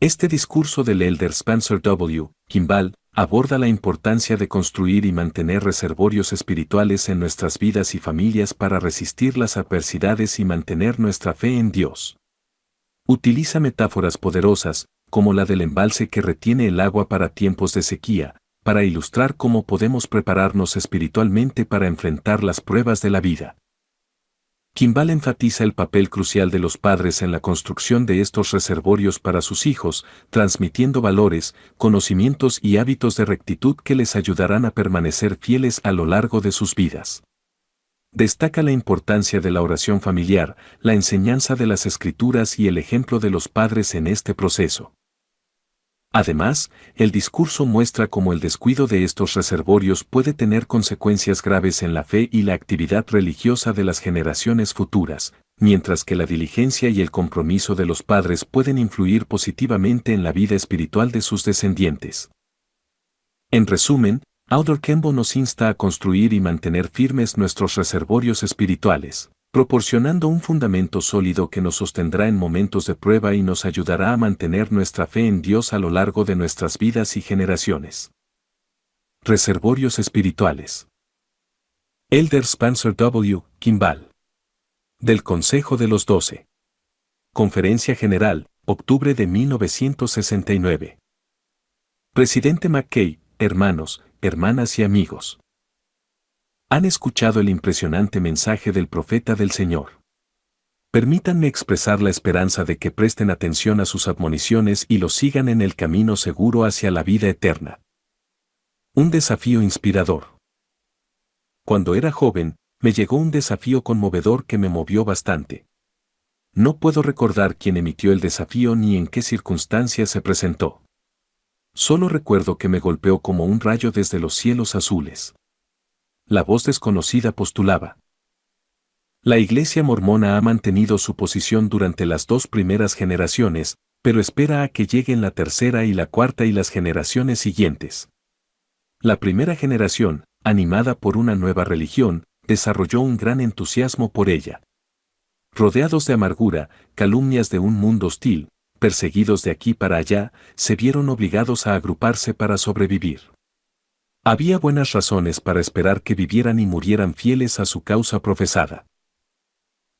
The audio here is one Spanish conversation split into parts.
Este discurso del elder Spencer W. Kimball aborda la importancia de construir y mantener reservorios espirituales en nuestras vidas y familias para resistir las adversidades y mantener nuestra fe en Dios. Utiliza metáforas poderosas, como la del embalse que retiene el agua para tiempos de sequía, para ilustrar cómo podemos prepararnos espiritualmente para enfrentar las pruebas de la vida. Kimball enfatiza el papel crucial de los padres en la construcción de estos reservorios para sus hijos, transmitiendo valores, conocimientos y hábitos de rectitud que les ayudarán a permanecer fieles a lo largo de sus vidas. Destaca la importancia de la oración familiar, la enseñanza de las Escrituras y el ejemplo de los padres en este proceso. Además, el discurso muestra cómo el descuido de estos reservorios puede tener consecuencias graves en la fe y la actividad religiosa de las generaciones futuras, mientras que la diligencia y el compromiso de los padres pueden influir positivamente en la vida espiritual de sus descendientes. En resumen, Elder Kimball nos insta a construir y mantener firmes nuestros reservorios espirituales, proporcionando un fundamento sólido que nos sostendrá en momentos de prueba y nos ayudará a mantener nuestra fe en Dios a lo largo de nuestras vidas y generaciones. Reservorios espirituales. Elder Spencer W. Kimball. Del Consejo de los 12. Conferencia General, octubre de 1969. Presidente McKay, hermanos, hermanas y amigos. Han escuchado el impresionante mensaje del profeta del Señor. Permítanme expresar la esperanza de que presten atención a sus admoniciones y los sigan en el camino seguro hacia la vida eterna. Un desafío inspirador. Cuando era joven, me llegó un desafío conmovedor que me movió bastante. No puedo recordar quién emitió el desafío ni en qué circunstancias se presentó. Solo recuerdo que me golpeó como un rayo desde los cielos azules. La voz desconocida postulaba: la Iglesia mormona ha mantenido su posición durante las 2 primeras generaciones, pero espera a que lleguen la tercera y la cuarta y las generaciones siguientes. La primera generación, animada por una nueva religión, desarrolló un gran entusiasmo por ella. Rodeados de amargura, calumnias de un mundo hostil, perseguidos de aquí para allá, se vieron obligados a agruparse para sobrevivir. Había buenas razones para esperar que vivieran y murieran fieles a su causa profesada.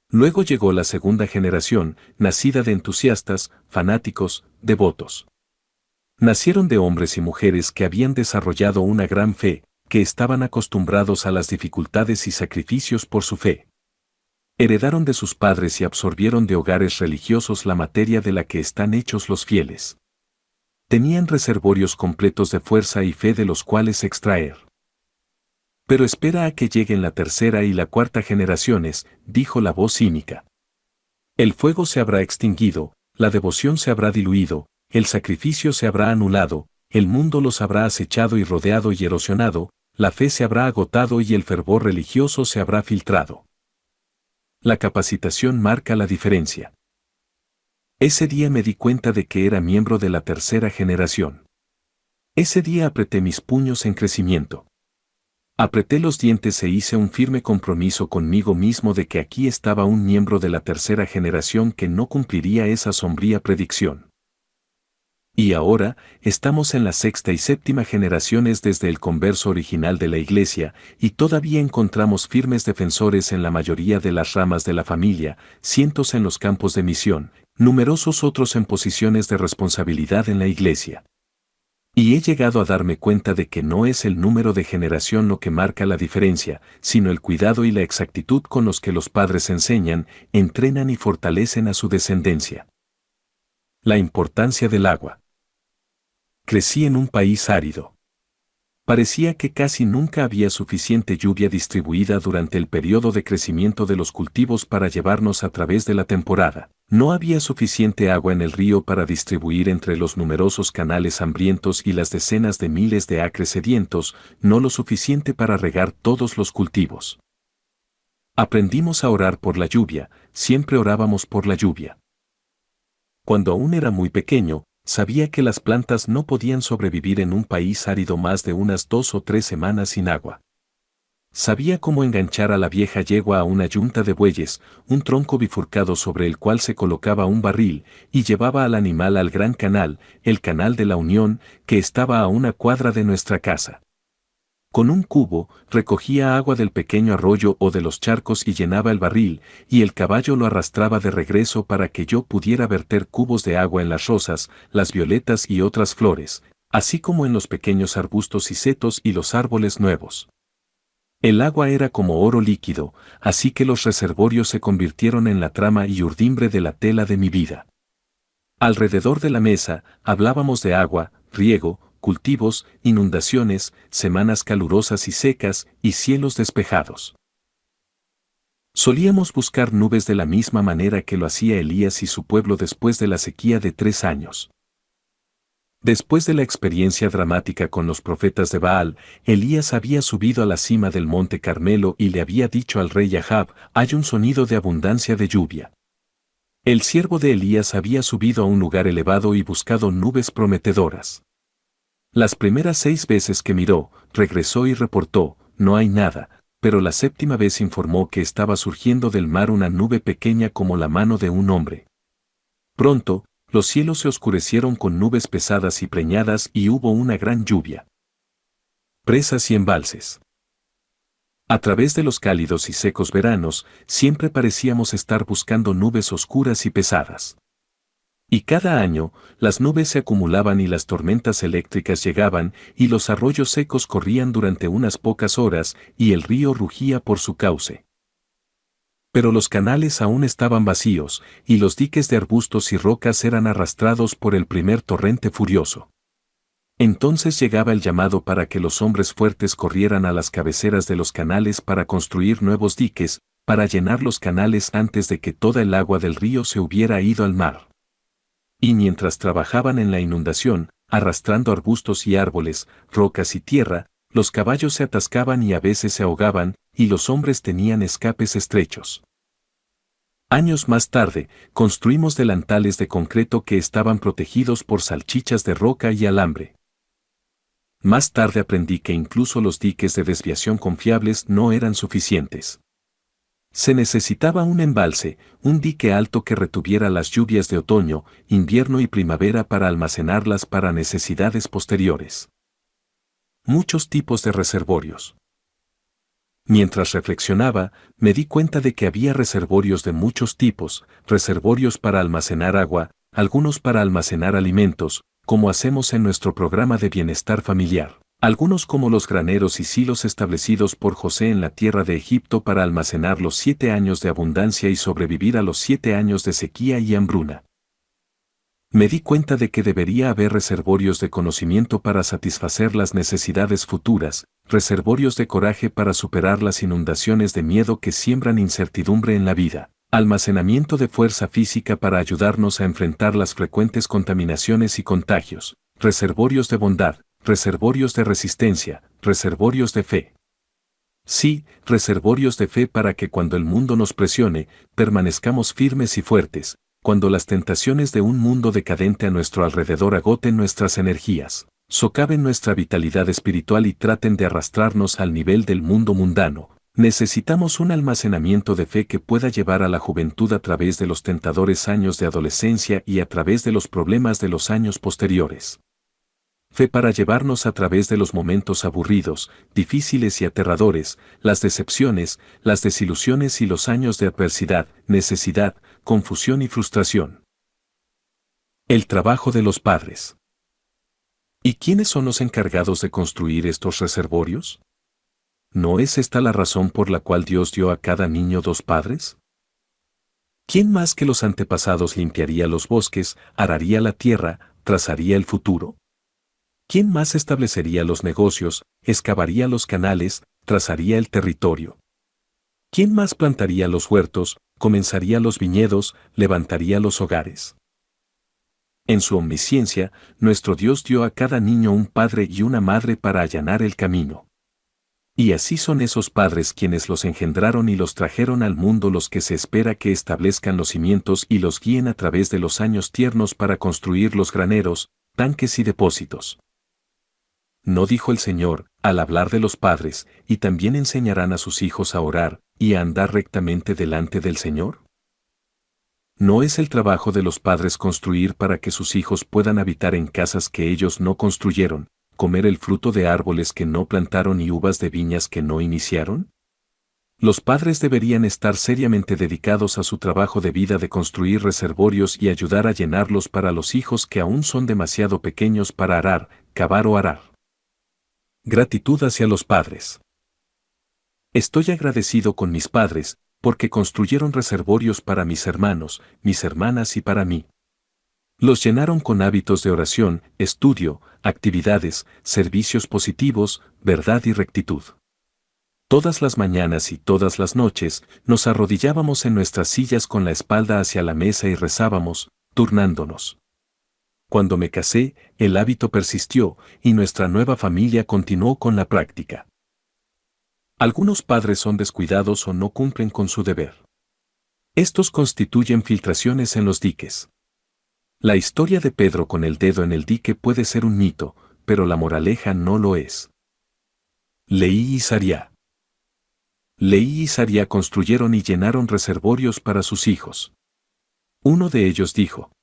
Luego llegó la segunda generación, nacida de entusiastas, fanáticos, devotos. Nacieron de hombres y mujeres que habían desarrollado una gran fe, que estaban acostumbrados a las dificultades y sacrificios por su fe. Heredaron de sus padres y absorbieron de hogares religiosos la materia de la que están hechos los fieles. Tenían reservorios completos de fuerza y fe de los cuales extraer. Pero espera a que lleguen la tercera y la cuarta generaciones, dijo la voz cínica. El fuego se habrá extinguido, la devoción se habrá diluido, el sacrificio se habrá anulado, el mundo los habrá acechado y rodeado y erosionado, la fe se habrá agotado y el fervor religioso se habrá filtrado. La capacitación marca la diferencia. Ese día me di cuenta de que era miembro de la tercera generación. Ese día apreté mis puños en crecimiento. Apreté los dientes e hice un firme compromiso conmigo mismo de que aquí estaba un miembro de la tercera generación que no cumpliría esa sombría predicción. Y ahora, estamos en la sexta y séptima generaciones desde el converso original de la Iglesia, y todavía encontramos firmes defensores en la mayoría de las ramas de la familia, cientos en los campos de misión, numerosos otros en posiciones de responsabilidad en la Iglesia. Y he llegado a darme cuenta de que no es el número de generación lo que marca la diferencia, sino el cuidado y la exactitud con los que los padres enseñan, entrenan y fortalecen a su descendencia. La importancia del agua. Crecí en un país árido. Parecía que casi nunca había suficiente lluvia distribuida durante el periodo de crecimiento de los cultivos para llevarnos a través de la temporada. No había suficiente agua en el río para distribuir entre los numerosos canales hambrientos y las decenas de miles de acres sedientos, no lo suficiente para regar todos los cultivos. Aprendimos a orar por la lluvia, siempre orábamos por la lluvia. Cuando aún era muy pequeño, sabía que las plantas no podían sobrevivir en un país árido más de unas 2 o 3 semanas sin agua. Sabía cómo enganchar a la vieja yegua a una yunta de bueyes, un tronco bifurcado sobre el cual se colocaba un barril, y llevaba al animal al gran canal, el Canal de la Unión, que estaba a una cuadra de nuestra casa. Con un cubo, recogía agua del pequeño arroyo o de los charcos y llenaba el barril, y el caballo lo arrastraba de regreso para que yo pudiera verter cubos de agua en las rosas, las violetas y otras flores, así como en los pequeños arbustos y setos y los árboles nuevos. El agua era como oro líquido, así que los reservorios se convirtieron en la trama y urdimbre de la tela de mi vida. Alrededor de la mesa, hablábamos de agua, riego, cultivos, inundaciones, semanas calurosas y secas, y cielos despejados. Solíamos buscar nubes de la misma manera que lo hacía Elías y su pueblo después de la sequía de 3 años. Después de la experiencia dramática con los profetas de Baal, Elías había subido a la cima del monte Carmelo y le había dicho al rey Ahab, hay un sonido de abundancia de lluvia. El siervo de Elías había subido a un lugar elevado y buscado nubes prometedoras. Las primeras 6 veces que miró, regresó y reportó, no hay nada, pero la 7ª vez informó que estaba surgiendo del mar una nube pequeña como la mano de un hombre. Pronto, los cielos se oscurecieron con nubes pesadas y preñadas y hubo una gran lluvia. Presas y embalses. A través de los cálidos y secos veranos, siempre parecíamos estar buscando nubes oscuras y pesadas. Y cada año, las nubes se acumulaban y las tormentas eléctricas llegaban, y los arroyos secos corrían durante unas pocas horas, y el río rugía por su cauce. Pero los canales aún estaban vacíos, y los diques de arbustos y rocas eran arrastrados por el primer torrente furioso. Entonces llegaba el llamado para que los hombres fuertes corrieran a las cabeceras de los canales para construir nuevos diques, para llenar los canales antes de que toda el agua del río se hubiera ido al mar. Y mientras trabajaban en la inundación, arrastrando arbustos y árboles, rocas y tierra, los caballos se atascaban y a veces se ahogaban, y los hombres tenían escapes estrechos. Años más tarde, construimos delantales de concreto que estaban protegidos por salchichas de roca y alambre. Más tarde aprendí que incluso los diques de desviación confiables no eran suficientes. Se necesitaba un embalse, un dique alto que retuviera las lluvias de otoño, invierno y primavera para almacenarlas para necesidades posteriores. Muchos tipos de reservorios. Mientras reflexionaba, me di cuenta de que había reservorios de muchos tipos, reservorios para almacenar agua, algunos para almacenar alimentos, como hacemos en nuestro programa de bienestar familiar. Algunos como los graneros y silos establecidos por José en la tierra de Egipto para almacenar los 7 años de abundancia y sobrevivir a los 7 años de sequía y hambruna. Me di cuenta de que debería haber reservorios de conocimiento para satisfacer las necesidades futuras, reservorios de coraje para superar las inundaciones de miedo que siembran incertidumbre en la vida, almacenamiento de fuerza física para ayudarnos a enfrentar las frecuentes contaminaciones y contagios, reservorios de bondad, reservorios de resistencia, reservorios de fe. Sí, reservorios de fe para que cuando el mundo nos presione, permanezcamos firmes y fuertes, cuando las tentaciones de un mundo decadente a nuestro alrededor agoten nuestras energías, socaven nuestra vitalidad espiritual y traten de arrastrarnos al nivel del mundo mundano. Necesitamos un almacenamiento de fe que pueda llevar a la juventud a través de los tentadores años de adolescencia y a través de los problemas de los años posteriores. Fe para llevarnos a través de los momentos aburridos, difíciles y aterradores, las decepciones, las desilusiones y los años de adversidad, necesidad, confusión y frustración. El trabajo de los padres. ¿Y quiénes son los encargados de construir estos reservorios? ¿No es esta la razón por la cual Dios dio a cada niño 2 padres? ¿Quién más que los antepasados limpiaría los bosques, araría la tierra, trazaría el futuro? ¿Quién más establecería los negocios, excavaría los canales, trazaría el territorio? ¿Quién más plantaría los huertos, comenzaría los viñedos, levantaría los hogares? En su omnisciencia, nuestro Dios dio a cada niño un padre y una madre para allanar el camino. Y así son esos padres quienes los engendraron y los trajeron al mundo, los que se espera que establezcan los cimientos y los guíen a través de los años tiernos para construir los graneros, tanques y depósitos. ¿No dijo el Señor, al hablar de los padres, y también enseñarán a sus hijos a orar y a andar rectamente delante del Señor? ¿No es el trabajo de los padres construir para que sus hijos puedan habitar en casas que ellos no construyeron, comer el fruto de árboles que no plantaron y uvas de viñas que no iniciaron? Los padres deberían estar seriamente dedicados a su trabajo de vida de construir reservorios y ayudar a llenarlos para los hijos que aún son demasiado pequeños para arar, cavar o arar. Gratitud hacia los padres. Estoy agradecido con mis padres, porque construyeron reservorios para mis hermanos, mis hermanas y para mí. Los llenaron con hábitos de oración, estudio, actividades, servicios positivos, verdad y rectitud. Todas las mañanas y todas las noches nos arrodillábamos en nuestras sillas con la espalda hacia la mesa y rezábamos, turnándonos. Cuando me casé, el hábito persistió y nuestra nueva familia continuó con la práctica. Algunos padres son descuidados o no cumplen con su deber. Estos constituyen filtraciones en los diques. La historia de Pedro con el dedo en el dique puede ser un mito, pero la moraleja no lo es. Leí y Saría. Leí y Saría construyeron y llenaron reservorios para sus hijos. Uno de ellos dijo: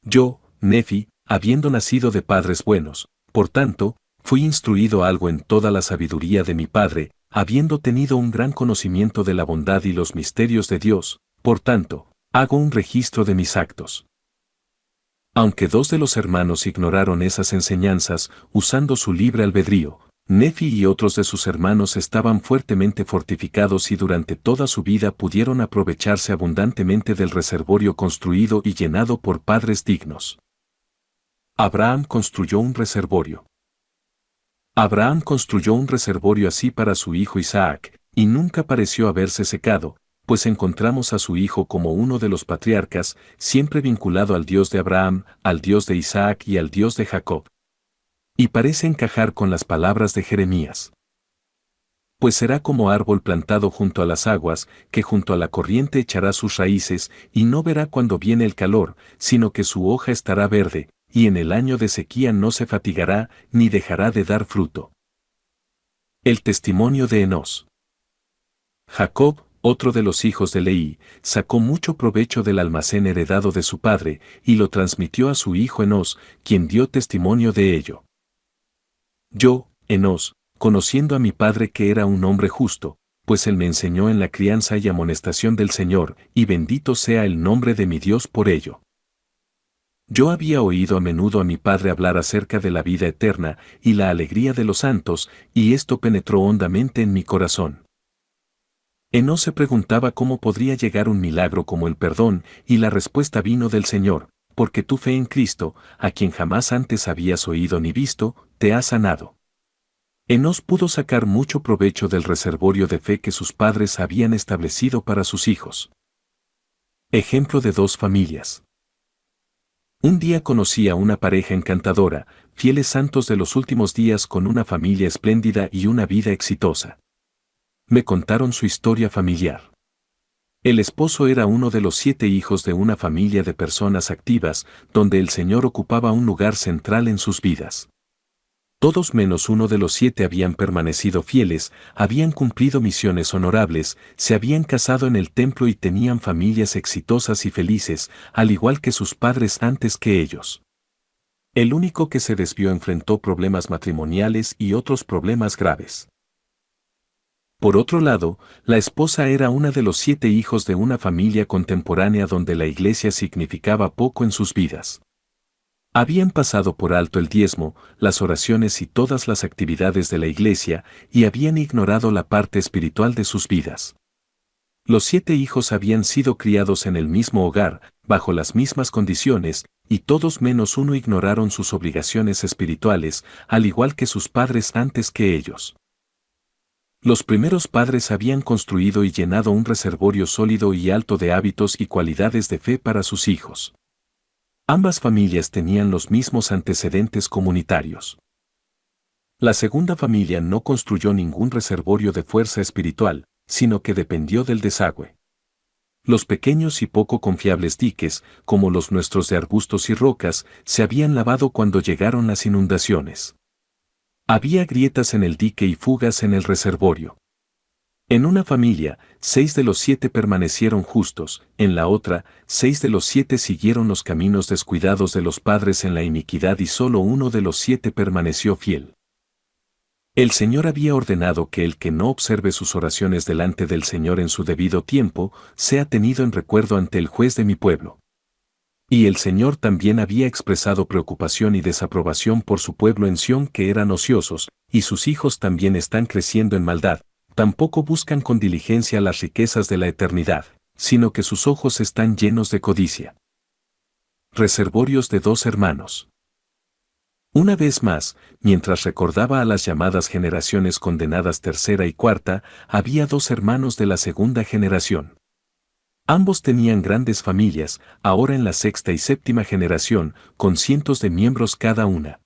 Yo, Nefi, habiendo nacido de padres buenos, por tanto, fui instruido algo en toda la sabiduría de mi padre, habiendo tenido un gran conocimiento de la bondad y los misterios de Dios, por tanto, hago un registro de mis actos. Aunque dos de los hermanos ignoraron esas enseñanzas, usando su libre albedrío, Nefi y otros de sus hermanos estaban fuertemente fortificados y durante toda su vida pudieron aprovecharse abundantemente del reservorio construido y llenado por padres dignos. Abraham construyó un reservorio. Abraham construyó un reservorio así para su hijo Isaac, y nunca pareció haberse secado, pues encontramos a su hijo como uno de los patriarcas, siempre vinculado al Dios de Abraham, al Dios de Isaac y al Dios de Jacob. Y parece encajar con las palabras de Jeremías. Pues será como árbol plantado junto a las aguas, que junto a la corriente echará sus raíces, y no verá cuando viene el calor, sino que su hoja estará verde, y en el año de sequía no se fatigará, ni dejará de dar fruto. El testimonio de Enós. Jacob, otro de los hijos de Leí, sacó mucho provecho del almacén heredado de su padre, y lo transmitió a su hijo Enós, quien dio testimonio de ello. Yo, Enós, conociendo a mi padre que era un hombre justo, pues él me enseñó en la crianza y amonestación del Señor, y bendito sea el nombre de mi Dios por ello. Yo había oído a menudo a mi padre hablar acerca de la vida eterna y la alegría de los santos, y esto penetró hondamente en mi corazón. Enós se preguntaba cómo podría llegar un milagro como el perdón, y la respuesta vino del Señor: porque tu fe en Cristo, a quien jamás antes habías oído ni visto, te ha sanado. Enós pudo sacar mucho provecho del reservorio de fe que sus padres habían establecido para sus hijos. Ejemplo de dos familias. Un día conocí a una pareja encantadora, fieles santos de los últimos días con una familia espléndida y una vida exitosa. Me contaron su historia familiar. El esposo era uno de los 7 hijos de una familia de personas activas, donde el Señor ocupaba un lugar central en sus vidas. Todos menos uno de los 7 habían permanecido fieles, habían cumplido misiones honorables, se habían casado en el templo y tenían familias exitosas y felices, al igual que sus padres antes que ellos. El único que se desvió enfrentó problemas matrimoniales y otros problemas graves. Por otro lado, la esposa era una de los 7 hijos de una familia contemporánea donde la iglesia significaba poco en sus vidas. Habían pasado por alto el diezmo, las oraciones y todas las actividades de la iglesia, y habían ignorado la parte espiritual de sus vidas. Los 7 hijos habían sido criados en el mismo hogar, bajo las mismas condiciones, y todos menos uno ignoraron sus obligaciones espirituales, al igual que sus padres antes que ellos. Los primeros padres habían construido y llenado un reservorio sólido y alto de hábitos y cualidades de fe para sus hijos. Ambas familias tenían los mismos antecedentes comunitarios. La segunda familia no construyó ningún reservorio de fuerza espiritual, sino que dependió del desagüe. Los pequeños y poco confiables diques, como los nuestros de arbustos y rocas, se habían lavado cuando llegaron las inundaciones. Había grietas en el dique y fugas en el reservorio. En una familia, 6 de los 7 permanecieron justos, en la otra, 6 de los 7 siguieron los caminos descuidados de los padres en la iniquidad y solo uno de los 7 permaneció fiel. El Señor había ordenado que el que no observe sus oraciones delante del Señor en su debido tiempo, sea tenido en recuerdo ante el juez de mi pueblo. Y el Señor también había expresado preocupación y desaprobación por su pueblo en Sión, que eran ociosos, y sus hijos también están creciendo en maldad. Tampoco buscan con diligencia las riquezas de la eternidad, sino que sus ojos están llenos de codicia. Reservorios de 2 hermanos. Una vez más, mientras recordaba a las llamadas generaciones condenadas tercera y cuarta, había 2 hermanos de la segunda generación. Ambos tenían grandes familias, ahora en la sexta y séptima generación, con cientos de miembros cada una.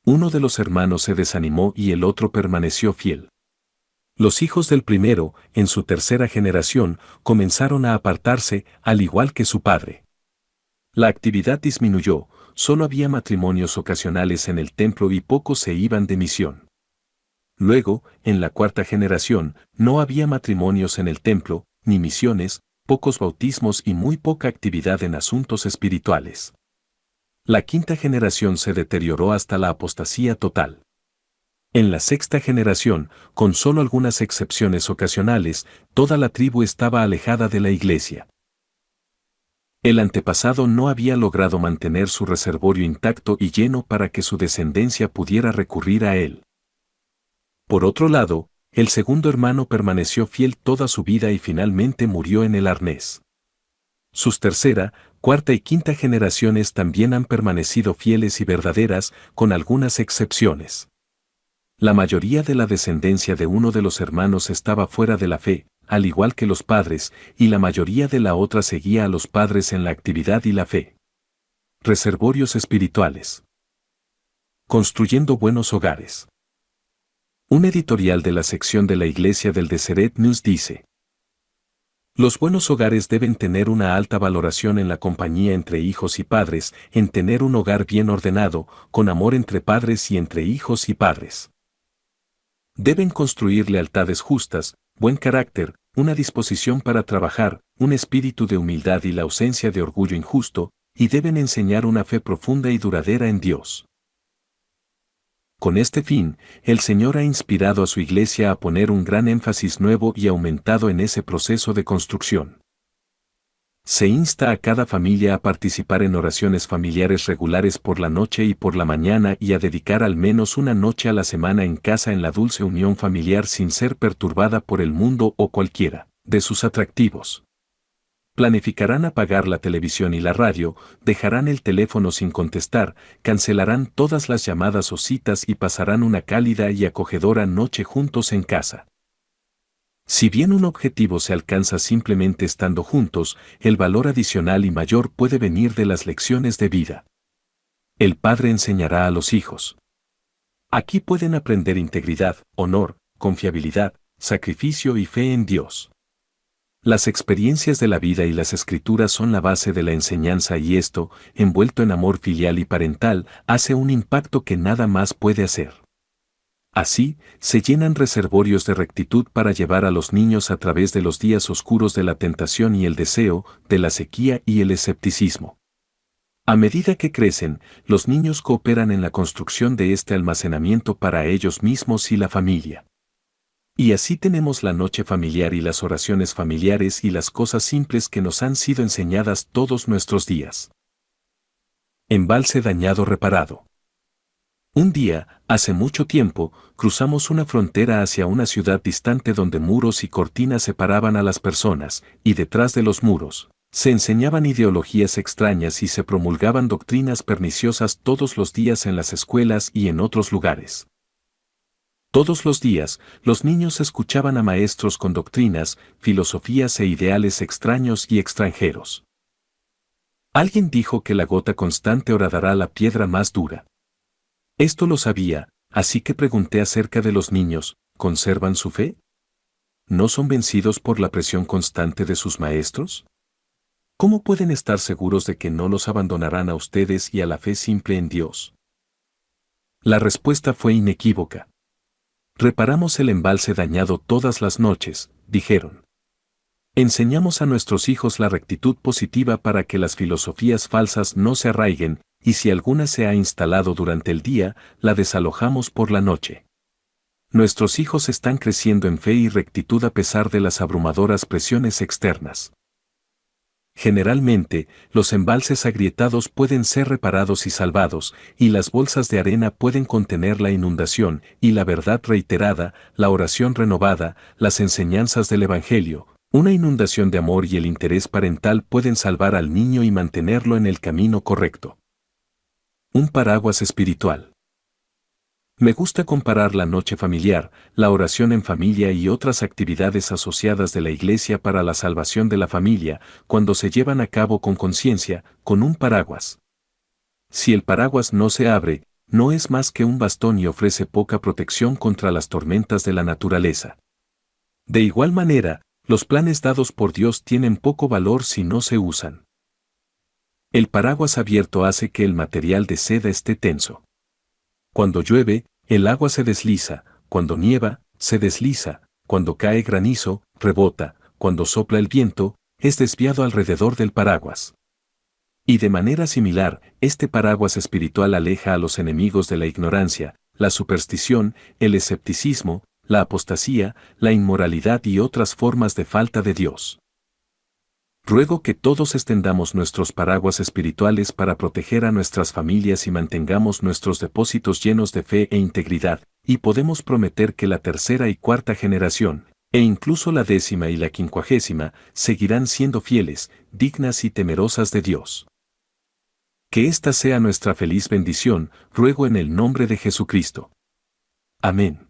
Uno de los hermanos se desanimó y el otro permaneció fiel. Los hijos del primero, en su tercera generación, comenzaron a apartarse, al igual que su padre. La actividad disminuyó, solo había matrimonios ocasionales en el templo y pocos se iban de misión. Luego, en la cuarta generación, no había matrimonios en el templo, ni misiones, pocos bautismos y muy poca actividad en asuntos espirituales. La quinta generación se deterioró hasta la apostasía total. En la sexta generación, con solo algunas excepciones ocasionales, toda la tribu estaba alejada de la iglesia. El antepasado no había logrado mantener su reservorio intacto y lleno para que su descendencia pudiera recurrir a él. Por otro lado, el segundo hermano permaneció fiel toda su vida y finalmente murió en el arnés. Sus tercera, cuarta y quinta generaciones también han permanecido fieles y verdaderas, con algunas excepciones. La mayoría de la descendencia de uno de los hermanos estaba fuera de la fe, al igual que los padres, y la mayoría de la otra seguía a los padres en la actividad y la fe. Reservorios espirituales. Construyendo buenos hogares. Un editorial de la sección de la Iglesia del Deseret News dice: los buenos hogares deben tener una alta valoración en la compañía entre hijos y padres, en tener un hogar bien ordenado, con amor entre padres y entre hijos y padres. Deben construir lealtades justas, buen carácter, una disposición para trabajar, un espíritu de humildad y la ausencia de orgullo injusto, y deben enseñar una fe profunda y duradera en Dios. Con este fin, el Señor ha inspirado a su Iglesia a poner un gran énfasis nuevo y aumentado en ese proceso de construcción. Se insta a cada familia a participar en oraciones familiares regulares por la noche y por la mañana y a dedicar al menos una noche a la semana en casa en la dulce unión familiar sin ser perturbada por el mundo o cualquiera de sus atractivos. Planificarán apagar la televisión y la radio, dejarán el teléfono sin contestar, cancelarán todas las llamadas o citas y pasarán una cálida y acogedora noche juntos en casa. Si bien un objetivo se alcanza simplemente estando juntos, el valor adicional y mayor puede venir de las lecciones de vida. El padre enseñará a los hijos. Aquí pueden aprender integridad, honor, confiabilidad, sacrificio y fe en Dios. Las experiencias de la vida y las escrituras son la base de la enseñanza y esto, envuelto en amor filial y parental, hace un impacto que nada más puede hacer. Así, se llenan reservorios de rectitud para llevar a los niños a través de los días oscuros de la tentación y el deseo, de la sequía y el escepticismo. A medida que crecen, los niños cooperan en la construcción de este almacenamiento para ellos mismos y la familia. Y así tenemos la noche familiar y las oraciones familiares y las cosas simples que nos han sido enseñadas todos nuestros días. Embalse dañado reparado. Un día, hace mucho tiempo, cruzamos una frontera hacia una ciudad distante donde muros y cortinas separaban a las personas, y detrás de los muros, se enseñaban ideologías extrañas y se promulgaban doctrinas perniciosas todos los días en las escuelas y en otros lugares. Todos los días, los niños escuchaban a maestros con doctrinas, filosofías e ideales extraños y extranjeros. Alguien dijo que la gota constante horadará la piedra más dura. Esto lo sabía, así que pregunté acerca de los niños, ¿conservan su fe? ¿No son vencidos por la presión constante de sus maestros? ¿Cómo pueden estar seguros de que no los abandonarán a ustedes y a la fe simple en Dios? La respuesta fue inequívoca. Reparamos el embalse dañado todas las noches, dijeron. Enseñamos a nuestros hijos la rectitud positiva para que las filosofías falsas no se arraiguen, y si alguna se ha instalado durante el día, la desalojamos por la noche. Nuestros hijos están creciendo en fe y rectitud a pesar de las abrumadoras presiones externas. Generalmente, los embalses agrietados pueden ser reparados y salvados, y las bolsas de arena pueden contener la inundación, y la verdad reiterada, la oración renovada, las enseñanzas del Evangelio, una inundación de amor y el interés parental pueden salvar al niño y mantenerlo en el camino correcto. Un paraguas espiritual. Me gusta comparar la noche familiar, la oración en familia y otras actividades asociadas de la Iglesia para la salvación de la familia, cuando se llevan a cabo con conciencia, con un paraguas. Si el paraguas no se abre, no es más que un bastón y ofrece poca protección contra las tormentas de la naturaleza. De igual manera, los planes dados por Dios tienen poco valor si no se usan. El paraguas abierto hace que el material de seda esté tenso. Cuando llueve, el agua se desliza, cuando nieva, se desliza, cuando cae granizo, rebota, cuando sopla el viento, es desviado alrededor del paraguas. Y de manera similar, este paraguas espiritual aleja a los enemigos de la ignorancia, la superstición, el escepticismo, la apostasía, la inmoralidad y otras formas de falta de Dios. Ruego que todos extendamos nuestros paraguas espirituales para proteger a nuestras familias y mantengamos nuestros depósitos llenos de fe e integridad, y podemos prometer que la tercera y cuarta generación, e incluso la 10ª y la 50ª, seguirán siendo fieles, dignas y temerosas de Dios. Que esta sea nuestra feliz bendición, ruego en el nombre de Jesucristo. Amén.